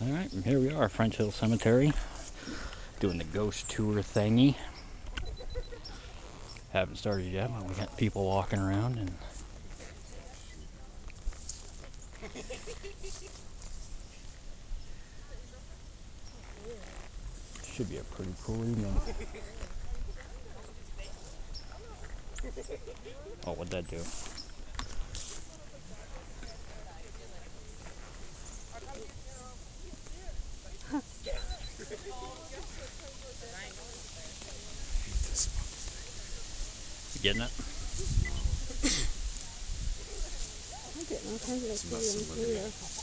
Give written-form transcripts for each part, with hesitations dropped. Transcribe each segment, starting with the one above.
All right, and here we are, French Hill Cemetery, doing the ghost tour thingy. Haven't started yet, but we got people walking around and should be a pretty cool evening. Oh, what'd that do? You getting it? I'm getting all kinds of experience.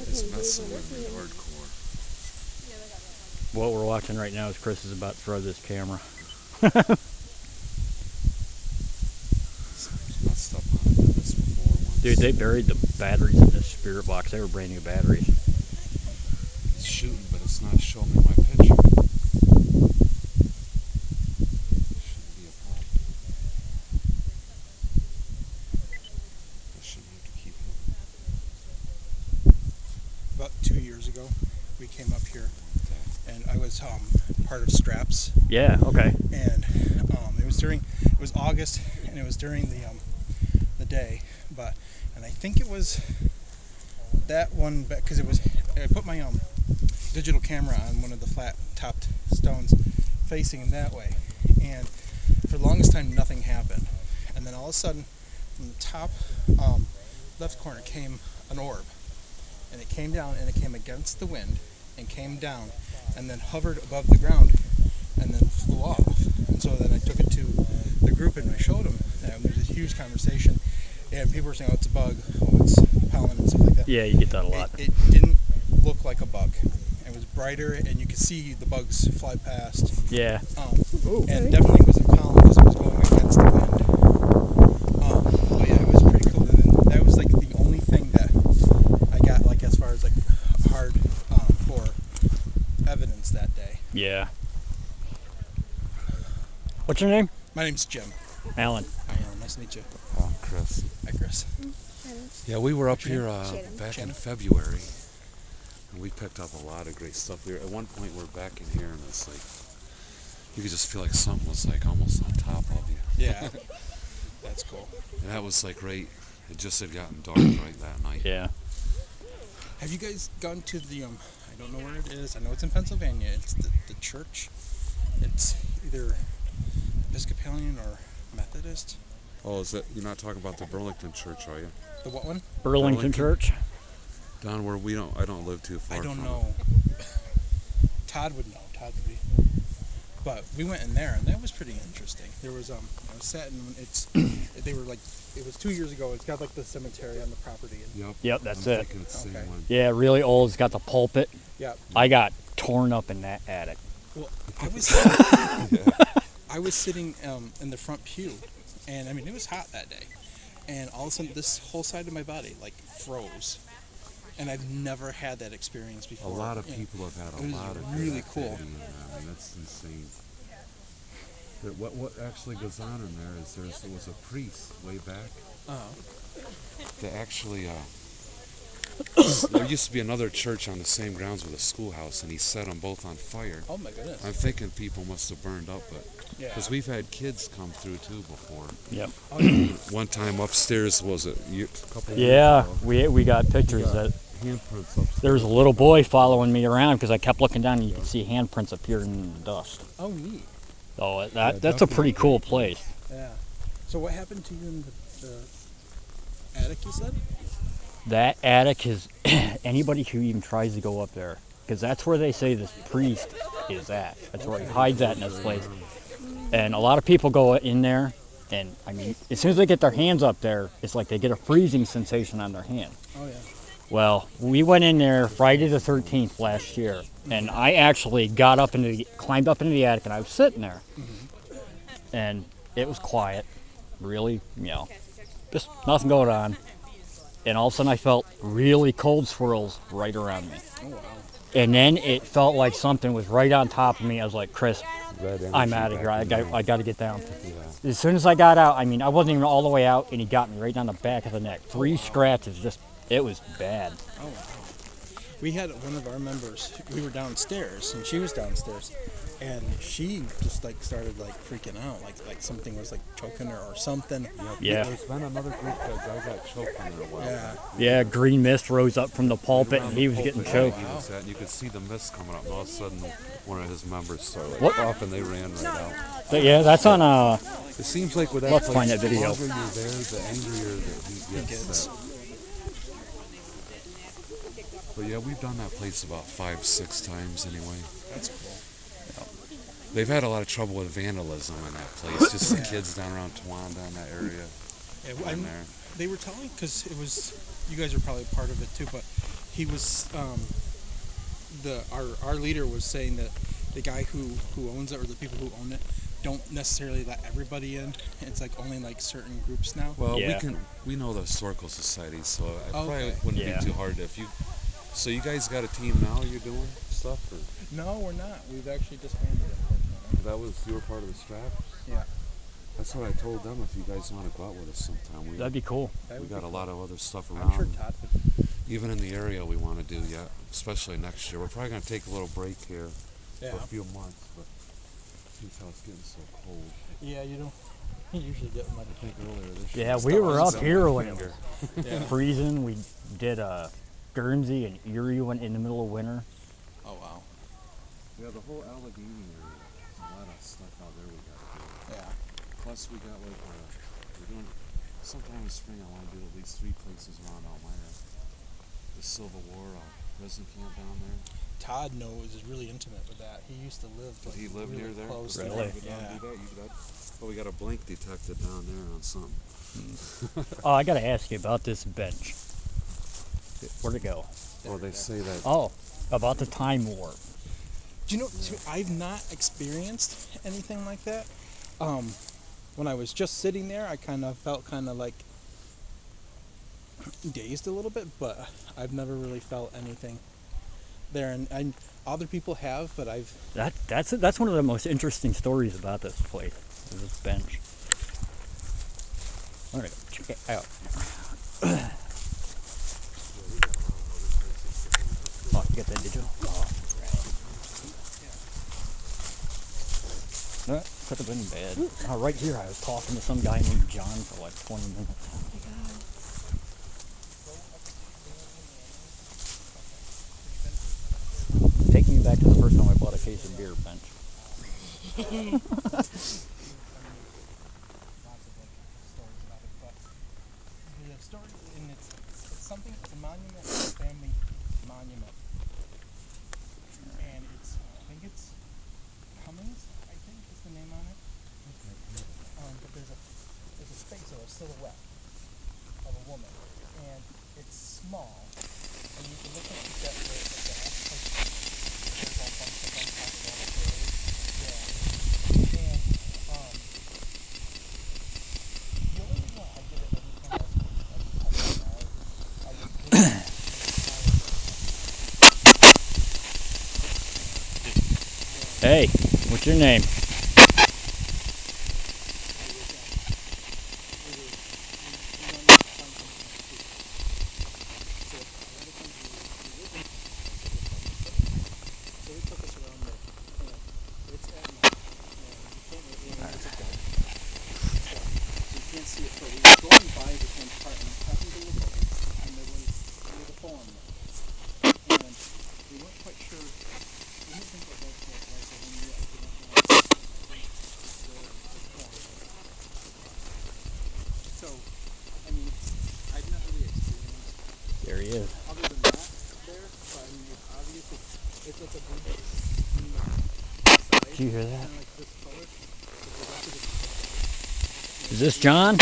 It's messing with me hardcore. What we're watching right now is Chris is about to throw this camera. It's messed up. I've done this before once. Dude, they buried the batteries in this spirit box. They were brand new batteries. It's shooting, but it's not showing me my picture. Shouldn't be a problem. I shouldn't have to keep it. About 2 years ago, we came up here, and I was part of Straps, Yeah, okay. and it was August, and it was during the day, and I think it was that one because I put my digital camera on one of the flat topped stones facing that way, and for the longest time nothing happened, and then all of a sudden from the top left corner came an orb. And it came down, and it came against the wind, and came down, and then hovered above the ground, and then flew off. And so then I took it to the group, and I showed them, and there was a huge conversation, and people were saying, "Oh, it's a bug, oh, it's pollen," and stuff like that. Yeah, you get that a lot. It didn't look like a bug. It was brighter, and you could see the bugs fly past. Yeah. And definitely wasn't pollen because it was going against the wind. But yeah, it was pretty cool. And then that was like the only thing that I got, like, as far as like hard for evidence that day. Yeah. What's your name? My name's Jim. Alan. Hi, Alan. Nice to meet you. Chris. Hi, Chris. Yeah, we were up here Shannon. back in Shannon. February, and we picked up a lot of great stuff. At one point, we're back in here, and it's like you could just feel like something was like almost on top of you. Yeah, that's cool. And that was like right. It just had gotten dark right that night. Yeah. Have you guys gone to the I don't know where it is. I know it's in Pennsylvania. It's the church. It's either Episcopalian or Methodist. Oh, is that you're not talking about the Burlington Church, are you? The what one? Burlington Burlington. Church. Down where I don't live too far. I don't from know. Todd would know. Todd would be. But we went in there, and that was pretty interesting. There was I was sat in they were like, it was 2 years ago. It's got like the cemetery on the property. And, Yep. Yep, that's I'm it. thinking it's the same Okay. one. Yeah, really old. It's got the pulpit. yeah. I got torn up in that attic. Well, I was sitting in the front pew, and I mean it was hot that day, and all of a sudden this whole side of my body like froze, and I've never had that experience A before. lot of you know. people have had It a was lot of really good cool. activity in there. I mean, that's insane. But what actually goes on in there is there was a priest way back that actually there used to be another church on the same grounds with a schoolhouse, and he set them both on fire. Oh my goodness. I'm thinking people must have burned up, but Yeah. because we've had kids come through too before. Yep. One time upstairs was it a couple Yeah, years ago, we got pictures that handprints upstairs. there was a little boy following me around because I kept looking down and you could see handprints appearing in the dust. Oh neat. So that's a pretty cool place. Yeah. So what happened to you in the attic? You said. That attic is anybody who even tries to go up there, because that's where they say this priest is at. That's where he hides at in this place. And a lot of people go in there, and I mean, as soon as they get their hands up there, it's like they get a freezing sensation on their hand. Oh yeah. Well, we went in there Friday the 13th last year, and I actually climbed up into the attic, and I was sitting there, and it was quiet, really, just nothing going on. And all of a sudden I felt really cold swirls right around me. Oh wow. And then it felt like something was right on top of me. I was like, Chris, Red I'm energy out of here. back in there. I got to get down. Yeah. As soon as I got out, I mean, I wasn't even all the way out, and he got me right down the back of the neck. 3 scratches. Just, it was bad. Oh wow. We had one of our members. We were downstairs, and she was downstairs, and she just like started like freaking out, like something was like choking her or something. Yeah. There's been another group that guy got choked on there a while Yeah. back. Yeah, green mist rose up from the pulpit, and he was getting choked. He was at, and you could see the mist coming up, and all of a sudden, one of his members started like What? off, and they ran right out. But yeah, that's on It seems like with that Let's place, find that video. the longer you're there, the angrier that he gets. But yeah, we've done that place about 5-6 times anyway. That's cool. They've had a lot of trouble with vandalism in that place. Just the kids down around Tawanda in that area. Yeah, Down there. they were telling because it was you guys are probably part of it too, but he was our leader was saying that the guy who owns it or the people who own it don't necessarily let everybody in. It's like only like certain groups now. Well, Yeah. we know the historical society, so it probably Okay. wouldn't Yeah. be too hard if you. So you guys got a team now? You're doing stuff, or No, we're not. We've actually disbanded, unfortunately. that was you were part of the strap? Yeah. That's what I told them. If you guys want to go out with us sometime, that'd be cool. That we would got be a lot of other stuff cool. around. I'm sure Todd would. Even in the area we want to do yet, especially next year. We're probably going to take a little break here Yeah. for a few months, but since how it's getting so cold. Yeah, you don't. You usually get like. I think earlier this year. Yeah, it's we not were like up that here one when it finger. was Yeah. freezing. We did Guernsey and Erie went in the middle of winter. Oh wow. Yeah, the whole Allegheny area. There's a lot of stuff out there we got to do. Yeah. Plus we got like we're doing sometime in spring. I want to do at least 3 places around Elmira. The Civil War prison camp down there. Todd knows is really intimate with that. He used to live. Did he live really near there? Close to Really? it. Go down and Yeah. do that? Oh, we got a blink detected down there on something. Oh, I got to ask you about this bench. Where'd it go? Well, they say that. Oh, about the time warp. Do you know? I've not experienced anything like that. When I was just sitting there, I kind of felt kind of like dazed a little bit, but I've never really felt anything there. And other people have, but I've. That's one of the most interesting stories about this place. Is this bench. All right, check it out. Oh, you got that digital? Oh, right. That could have been bad. Right here, I was talking to some guy named John for like 20 minutes. Take me back to the first time I bought a case of beer, bench. Lots of like stories about it, but the story, and it's something. It's a monument, it's a family monument, and I think it's Cummings. I think is the name on it. But there's a space or a silhouette of a woman, and it's small, and you can look at the death rate of that. There's all bunch of them talking about it. Yeah. And the only reason why I did it every time I just Hey, what's your name? So we took us around there. It's at night. You can't really it's a dark. So you can't see it. So we were going by the same part and happened to look over, and there was a poem there. And we weren't quite sure. We didn't think what that was. So when we opened up the poem. So, I mean, I've not really experienced There he is. other than that there, but I mean, it's obvious it's like a blue side. Did you hear that? Kind of like this color. But the rest of it Is this John?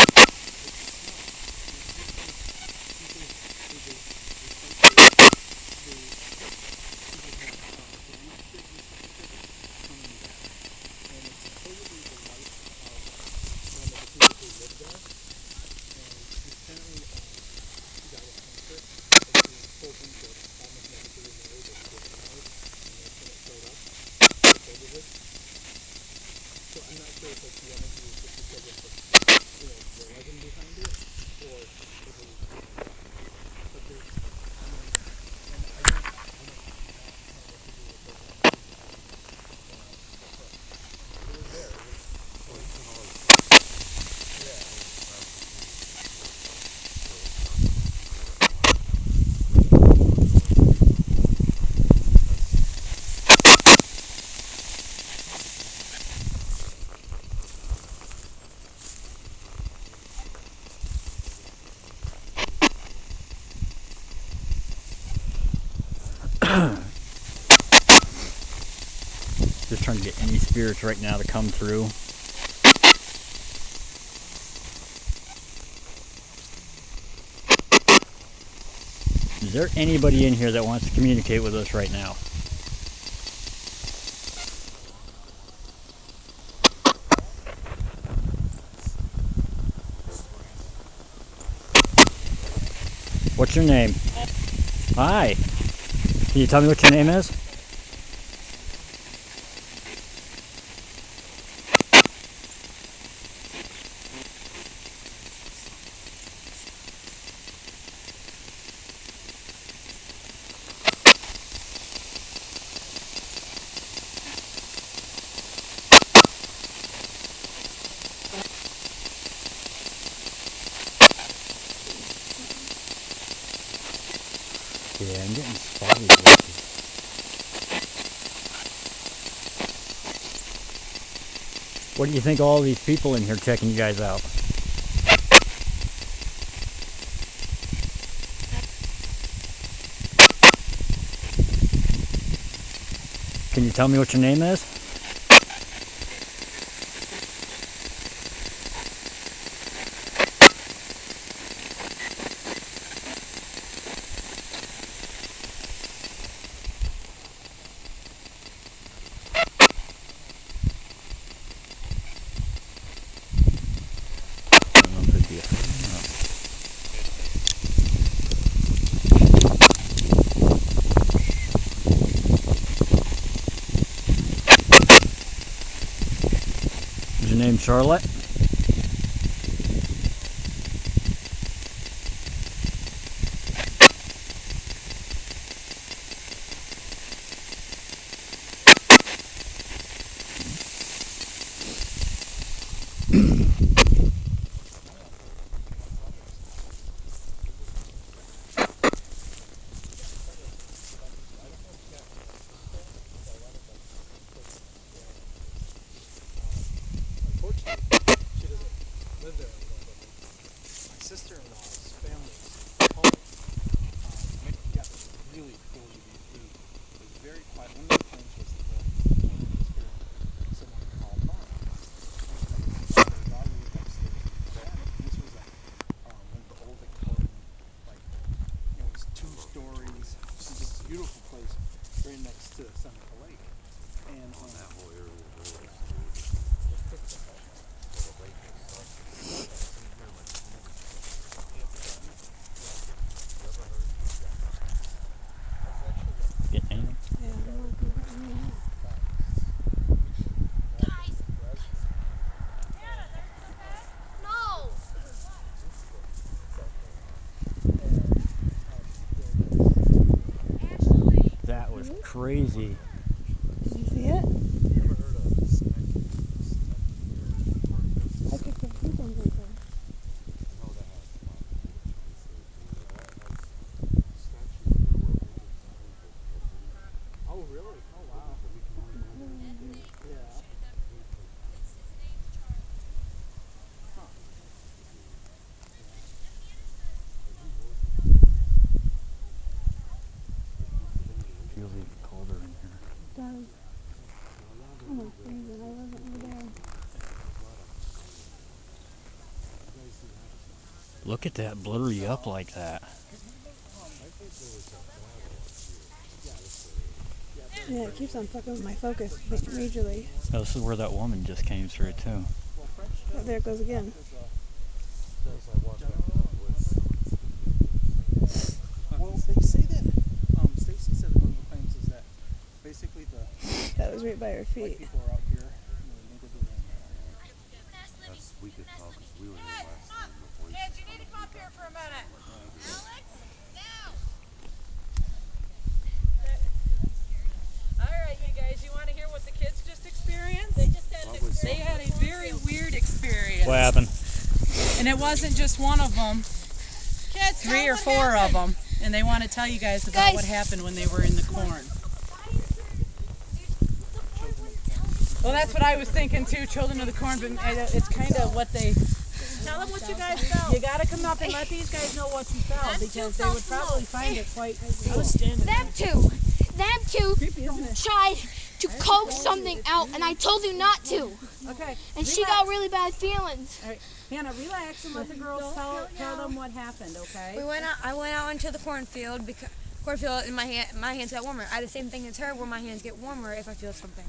trying to get any spirits right now to come through. Is there anybody in here that wants to communicate with us right now? What's your name? Hi. Can you tell me what your name is? Yeah, I'm getting spotty lately. What do you think of all these people in here checking you guys out? Can you tell me what your name is? I don't know if it'd be Is your name Charlotte? Unfortunately, she doesn't live there anymore. My sister-in-law's family's home got this really cool UV. It was very quiet. One of the claims was that someone called mom. Their daughter lived upstairs in the bed. And this was like one of the old Victorian, like it was 2 stories. This is just a beautiful place right next to Seneca Lake. And That whole area was really Get anything? Yeah, I don't think that one. No! That was crazy. Did you see it? I picked up 2 things right there. oh really? Oh wow. Yeah. Feels even colder in here. It does. Oh, I'm freezing. I wasn't over there. Look at that blurry up like that. Yeah, it keeps on fucking with my focus majorly. Oh, this is where that woman just came through too. Oh, there it goes again. Well, they say that Stacy said that one of the claims is that basically the That was right by her white feet. people are out here, the neighborhood and That's we could tell because we were here last time. The police Kids, you need to come up here for a minute. Alex, now. All right, you guys, you want to hear what the kids just experienced? They had a very weird experience. What happened? And it wasn't just one of them, Kids, 3 or 4 of them. And they want to tell you guys about what happened when they were in the corn. Well, that's what I was thinking too, children of the corn, but it's kind of what they... Tell them what you guys felt. You got to come up and let these guys know what you felt, because they would probably find it quite cool. Them two tried to coax something out, and I told you not to. Okay. And she got really bad feelings. All right, Hannah, relax and let the girls tell them what happened. Okay. I went out into the cornfield because and my hands got warmer. I had the same thing as her, where my hands get warmer if I feel something.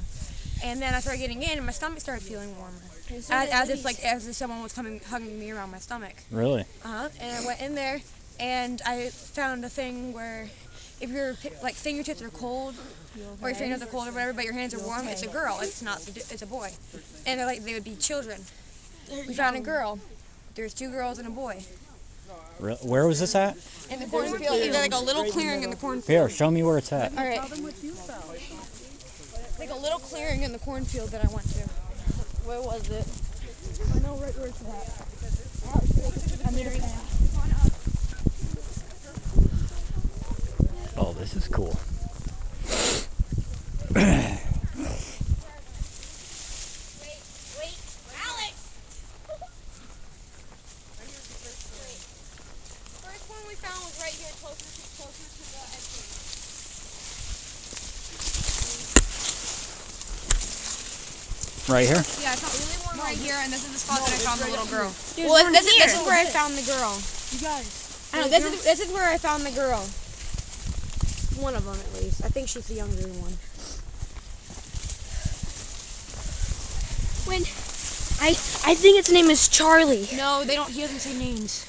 And then I started getting in, and my stomach started feeling warmer, as if someone was hugging me around my stomach. Really? And I went in there, and I found a thing where if your fingertips are cold, or your fingertips are cold or whatever, but your hands are warm, it's a girl. It's not. It's a boy. And they would be children. We found a girl. There's 2 girls and a boy. Where was this at? In the cornfield, there's like a little clearing in the cornfield. Here, show me where it's at. All right. Tell them what you felt. Like a little clearing in the cornfield that I went to. Where was it? I know right where it's at. Oh, this is cool. Wait, Alex! First one we found was right here, closer to the entrance. Right here? Yeah, I found really one right here, and this is the spot that I found the little girl. Well, this is where I found the girl. You guys. I know, this is where I found the girl. One of them, at least. I think she's the younger one. When I think its name is Charlie. No, they don't. He doesn't say names.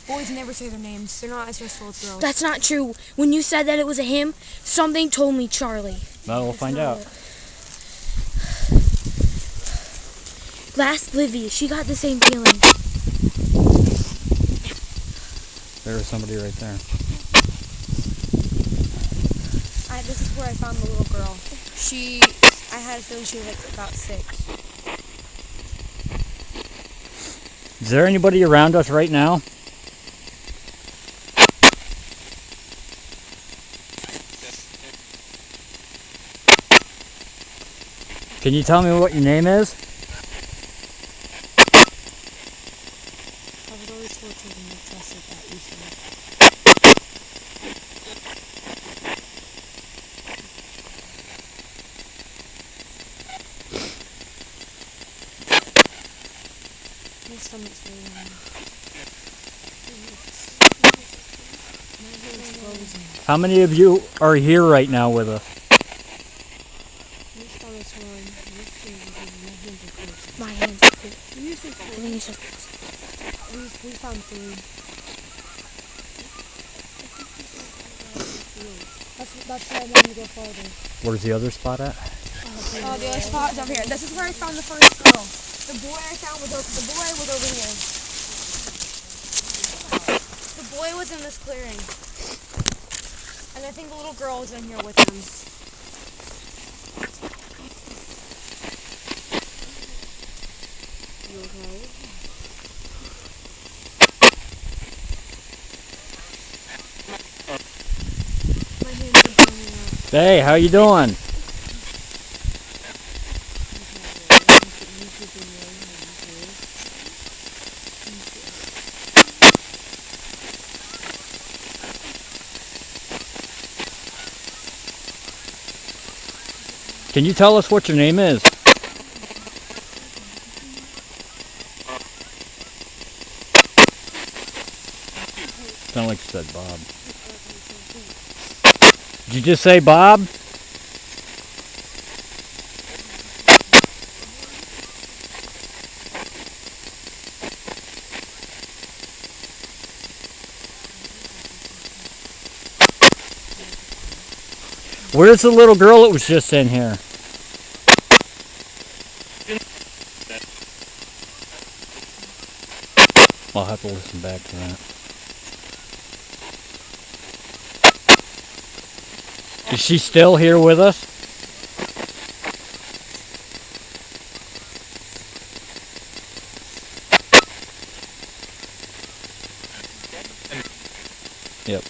Boys never say their names. They're not as stressful as girls. That's not true. When you said that it was a him, something told me Charlie. Well, we'll find out. Last Livy, she got the same feeling. There was somebody right there. This is where I found the little girl. I had a feeling she was like about 6. Is there anybody around us right now? Can you tell me what your name is? I was always told children to trust like that easily. My stomach's really warm. My hand's frozen. How many of you are here right now with us? My stomach's warm. My hands are cool. You think I think it's just we found 3. That's why I wanted to go farther. Where's the other spot at? Oh, the other spot is up here. This is where I found the first girl. The boy I found was over here. The boy was in this clearing. And I think the little girl was in here with him. You okay? My hands are burning up. Hey, how you doing? Can you tell us what your name is? Sound like you said Bob. Did you just say Bob? Where's the little girl that was just in here? I'll have to listen back to that. Is she still here with us? Yep.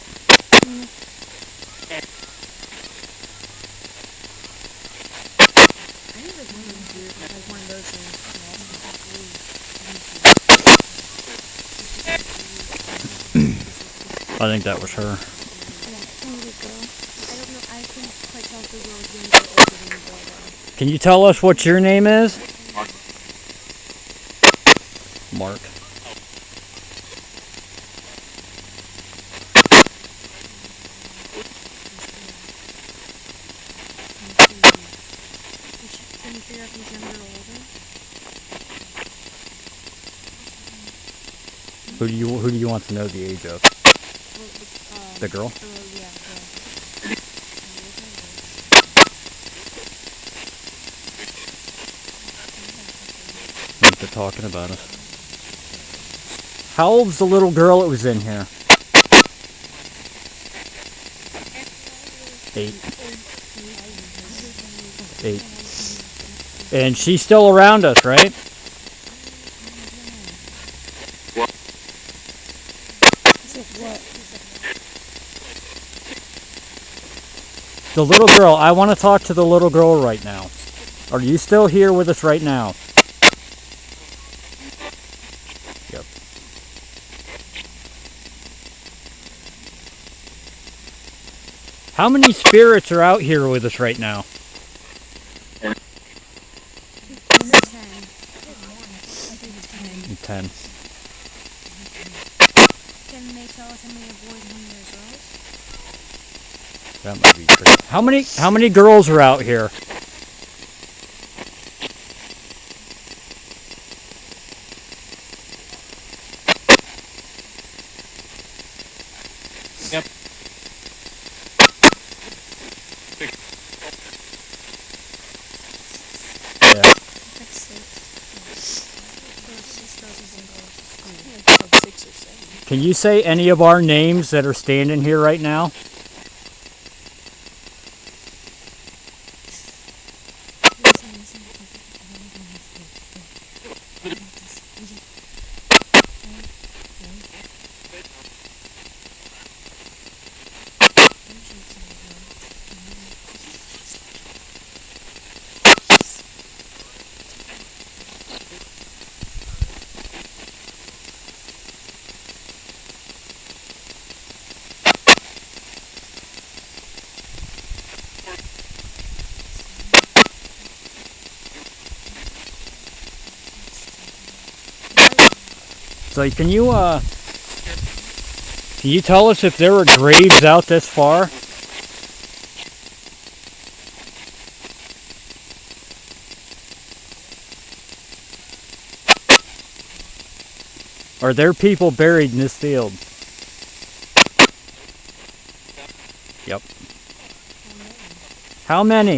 I think that was her. I don't know. I couldn't quite tell if the girl was younger or older than the boy. Can you tell us what your name is? Mark. Can you figure out if he's younger or older? Who do you want to know the age of? The girl? Yeah. Like they're talking about us. How old's the little girl that was in here? 8. 8. And she's still around us, right? The little girl, I want to talk to the little girl right now. Are you still here with us right now? Yep. How many spirits are out here with us right now? 10. Can they tell us how many boys and how many girls? That might be tricky. How many girls are out here? Yep. Yeah. That's 6 or 7. Can you say any of our names that are standing here right now? So can you tell us if there were graves out this far? Are there people buried in this field? Yep. How many?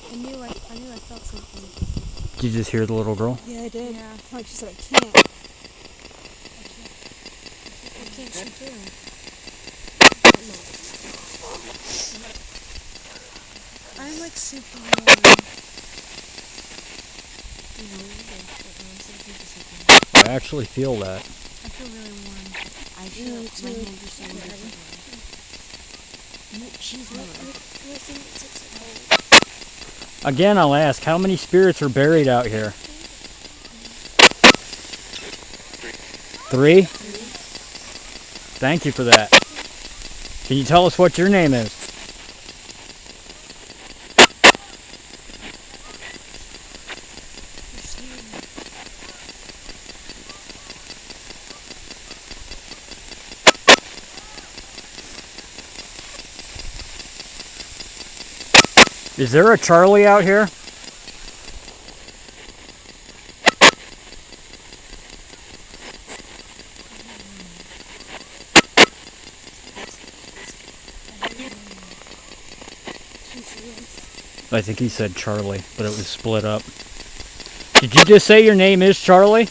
I knew I felt something. Did you just hear the little girl? Yeah, I did. Yeah. Like she said, I can't. What can't she do? I'm like super warm. I actually feel that. I feel really warm. I feel my hands are so warm. She's warm. Again, I'll ask, how many spirits are buried out here? 3? Thank you for that. Can you tell us what your name is? Is there a Charlie out here? I think he said Charlie, but it was split up. Did you just say your name is Charlie?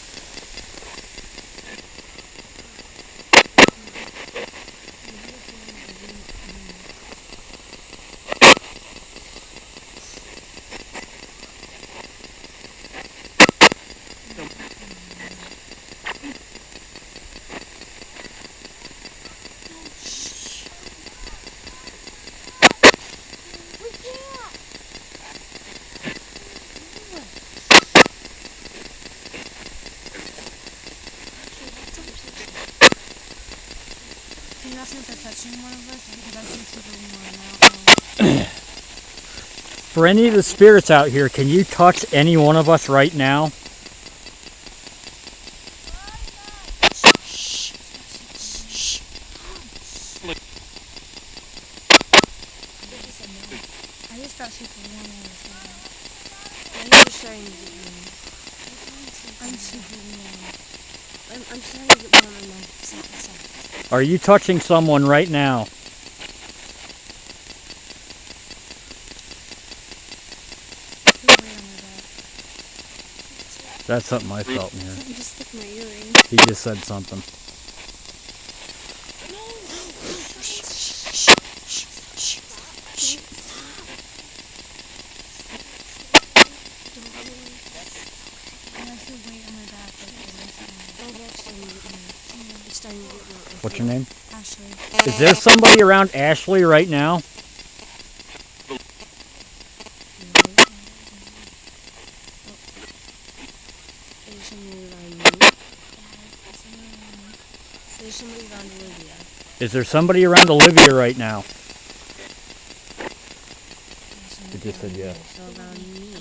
touching one of us because I think super warm now. For any of the spirits out here, can you touch any one of us right now? I just got super warm all of a sudden. I'm just starting to get warm. I'm super warm. I'm starting to get warm in my side. Are you touching someone right now? I feel weird on my back. That's something I felt in here. I just stuck my earring. He just said something. And I feel weight on my back. It's starting to get warm. What's your name? Ashley. Is there somebody around Ashley right now? There's somebody around me. There's somebody around Olivia. Is there somebody around Olivia right now? You just said yes. So around me.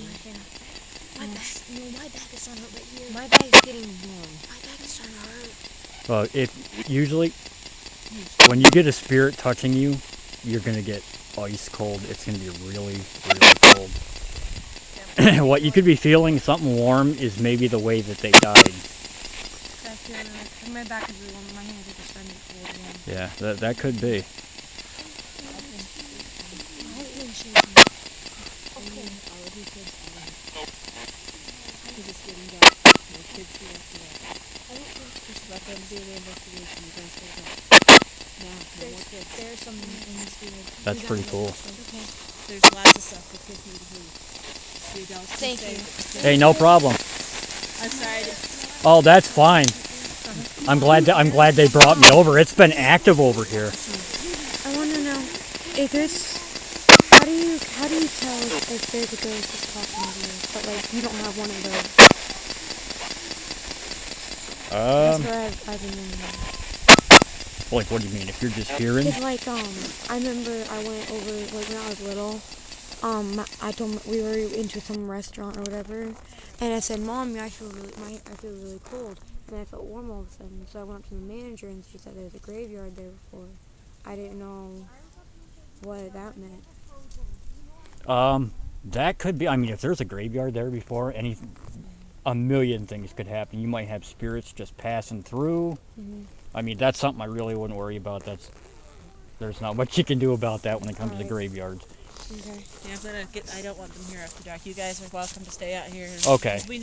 My back, no, my back is starting to hurt right here. My bag's getting warm. My back is starting to hurt. Well, usually when you get a spirit touching you, you're gonna get ice cold. It's gonna be really, really cold. What you could be feeling, something warm, is maybe the way that they died. I feel really, my back is really warm. My hands are just starting to get cold again. Yeah, that could be. There's some things weird. That's pretty cool. There's lots of stuff the kids need to hear. The adults can Thank say. you. Hey, no problem. I'm sorry. Oh, that's fine. I'm glad they brought me over. It's been active over here. I want to know if there's. How do you tell if there's a ghost that's talking to you, but like you don't have one of those? That's where I've been wondering. Like, what do you mean? If you're just hearing? Cause like I remember I went over like when I was little. I told we were into some restaurant or whatever, and I said, "Mommy, I feel really cold," and I felt warm all of a sudden. So I went up to the manager and she said there's a graveyard there before. I didn't know what that meant. That could be. I mean, if there's a graveyard there before, a million things could happen. You might have spirits just passing through. Mm-hmm. I mean, that's something I really wouldn't worry about. There's not much you can do about that when it comes to graveyards. Okay. Yeah, I don't want them here after dark. You guys are welcome to stay out here. Okay. We know